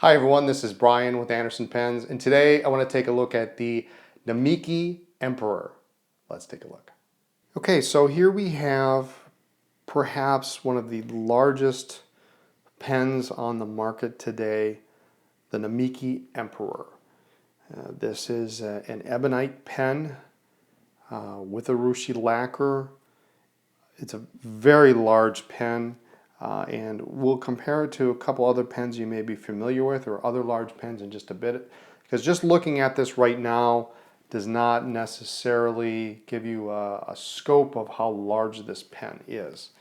Hi everyone, this is Brian with Anderson Pens, and today I want to take a look at the Namiki Emperor. Let's take a look. Okay, so here we have perhaps one of the largest pens on the market today, the Namiki Emperor. This is an ebonite pen with a urushi lacquer. It's a very large pen. And we'll compare it to a couple other pens you may be familiar with or other large pens in just a bit. Because just looking at this right now does not necessarily give you a scope of how large this pen is.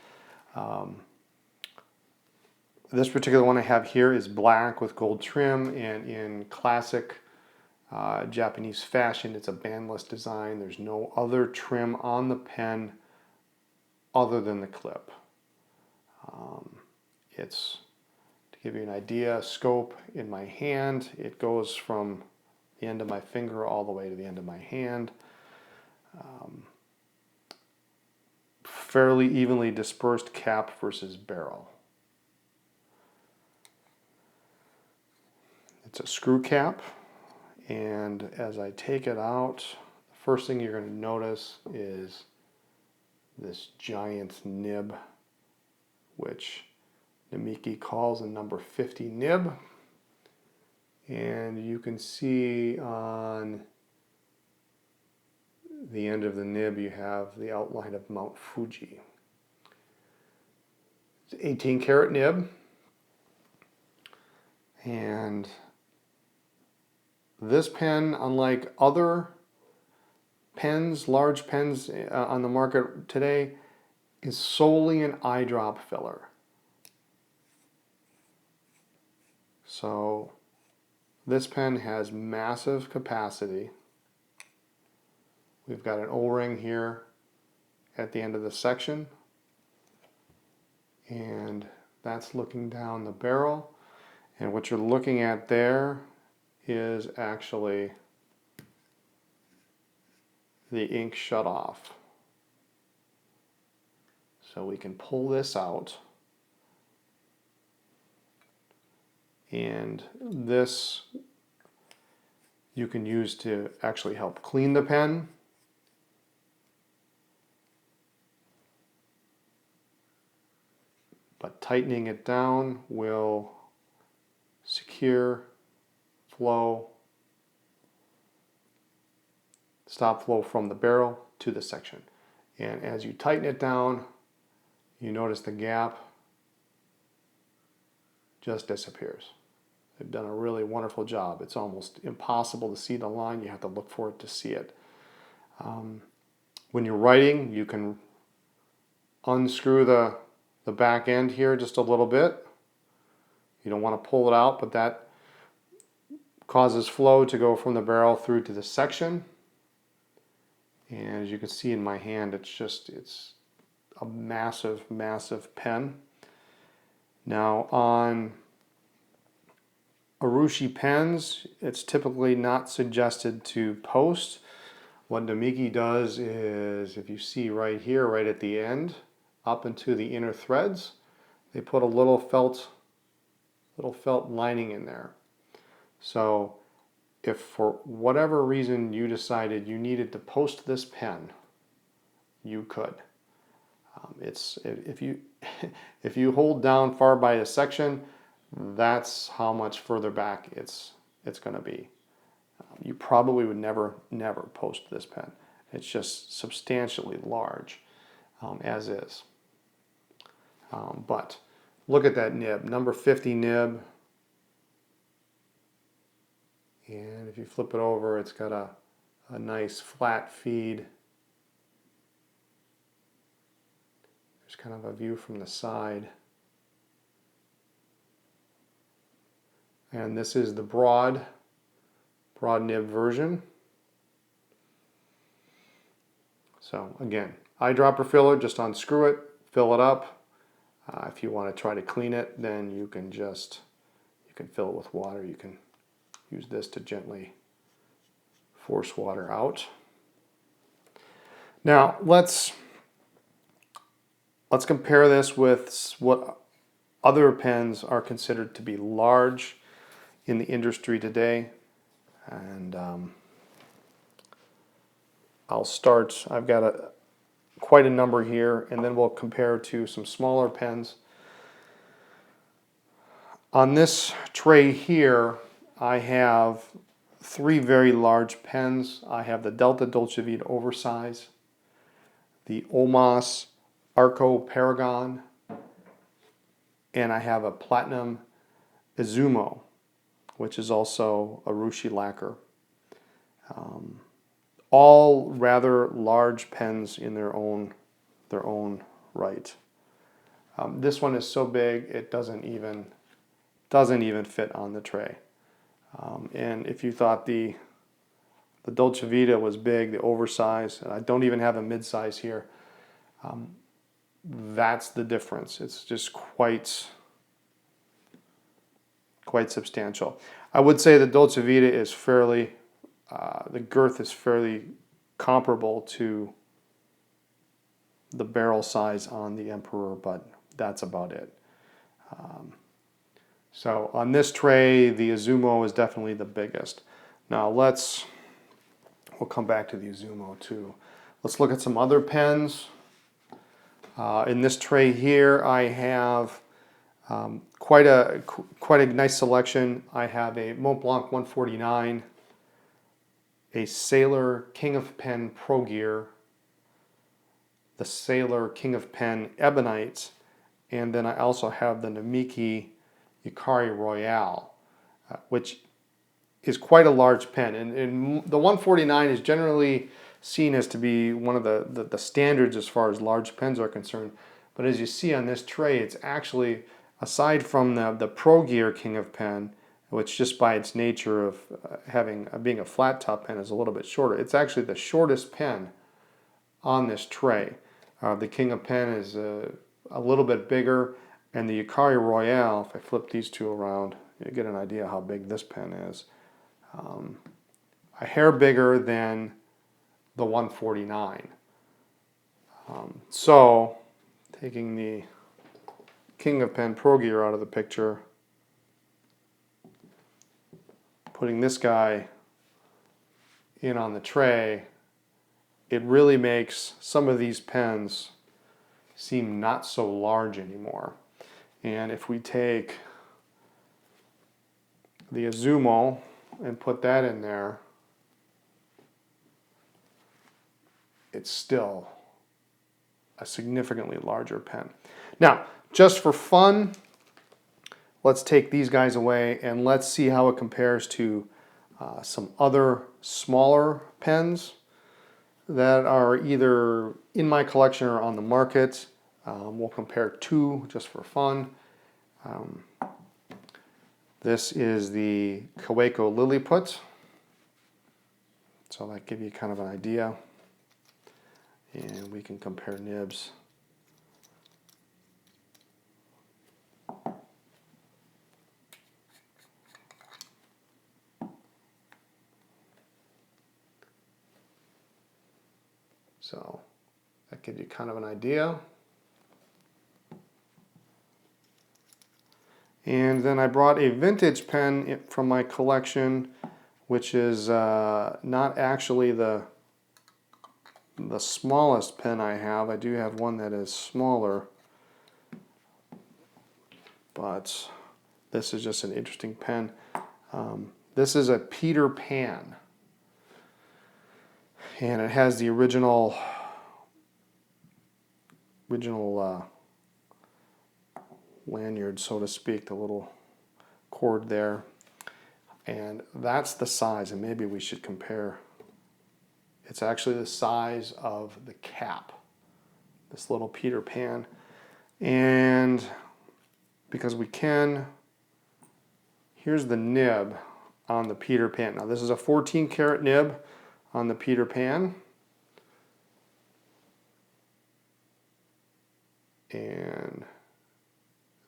This particular one I have here is black with gold trim, and in classic Japanese fashion, it's a bandless design. There's no other trim on the pen other than the clip. It's, to give you an idea, scope in my hand, it goes from the end of my finger all the way to the end of my hand. Fairly evenly dispersed cap versus barrel. It's a screw cap, and as I take it out, the first thing you're going to notice is this giant nib, which Namiki calls a number 50 nib. And you can see on the end of the nib you have the outline of Mount Fuji. It's an 18 karat nib, and this pen, unlike other pens, large pens on the market today, is solely an eyedrop filler. So this pen has massive capacity. We've got an O-ring here at the end of the section, and that's looking down the barrel. And what you're looking at there is actually the ink shut off. So we can pull this out, and this you can use to actually help clean the pen. But tightening it down will secure flow, stop flow from the barrel to the section. And as you tighten it down, you notice the gap just disappears. They've done a really wonderful job. It's almost impossible to see the line. You have to look for it to see it. When you're writing, you can unscrew the back end here just a little bit. You don't want to pull it out, but that causes flow to go from the barrel through to the section. And as you can see in my hand, it's a massive, massive pen. Now on urushi pens, it's typically not suggested to post. What Namiki does is, if you see right here, right at the end, up into the inner threads, they put a little felt lining in there. So if for whatever reason you decided you needed to post this pen, you could. If you hold down far by a section, that's how much further back it's going to be. You probably would never post this pen. It's just substantially large as is. But look at that nib, number 50 nib. And if you flip it over, it's got a nice flat feed. There's kind of a view from the side. And this is the broad nib version. So again, eyedropper filler, just unscrew it, fill it up. If you want to try to clean it, then you can fill it with water. You can use this to gently force water out. Now let's compare this with what other pens are considered to be large. in the industry today. And I'll start, I've got quite a number here, and then we'll compare to some smaller pens. On this tray here, I have 3 very large pens. I have the Delta Dolce Vita Oversize, the Omas Arco Paragon, and I have a Platinum Izumo, which is also a Rushi lacquer. All rather large pens in their own right. This one is so big it doesn't even fit on the tray. And if you thought the Dolce Vita was big, the oversized, and I don't even have a mid-size here, that's the difference. It's just quite substantial. I would say the Dolce Vita is fairly, the girth is fairly comparable to the barrel size on the Emperor, but that's about it. So on this tray, the Izumo is definitely the biggest. Now we'll come back to the Izumo too. Let's look at some other pens. In this tray here, I have quite a nice selection. I have a Mont Blanc 149, a Sailor King of Pen Pro Gear, the Sailor King of Pen Ebonite, and then I also have the Namiki Yukari Royale, which is quite a large pen. And the 149 is generally seen as to be one of the standards as far as large pens are concerned. But as you see on this tray, it's actually, aside from the Pro Gear King of Pen, which just by its nature of being a flat top pen is a little bit shorter, it's actually the shortest pen on this tray. The King of Pen is a little bit bigger, and the Yukari Royale, if I flip these two around, you get an idea how big this pen is. A hair bigger than the 149. So, taking the King of Pen Pro Gear out of the picture, putting this guy in on the tray, it really makes some of these pens seem not so large anymore. And if we take the Izumo and put that in there, it's still a significantly larger pen. Now, just for fun, let's take these guys away and let's see how it compares to some other smaller pens that are either in my collection or on the market. We'll compare 2 just for fun. This is the Kaweco Lilliput. So that gives you kind of an idea. And we can compare nibs. So that gives you kind of an idea. And then I brought a vintage pen from my collection, which is not actually the smallest pen I have. I do have one that is smaller, but this is just an interesting pen. This is a Peter Pan, and it has the original lanyard, so to speak, the little cord there. And that's the size, and maybe we should compare. It's actually the size of the cap, this little Peter Pan. And because we can, here's the nib on the Peter Pan. Now this is a 14 karat nib on the Peter Pan. And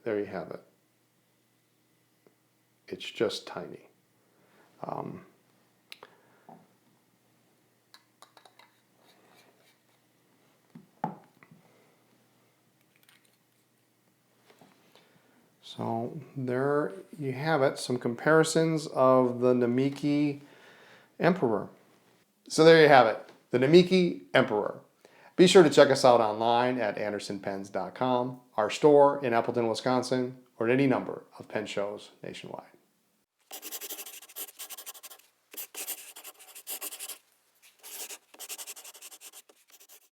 there you have it. It's just tiny. So there you have it, some comparisons of the Namiki Emperor. So there you have it, the Namiki Emperor. Be sure to check us out online at andersonpens.com, our store in Appleton, Wisconsin, or at any number of pen shows nationwide.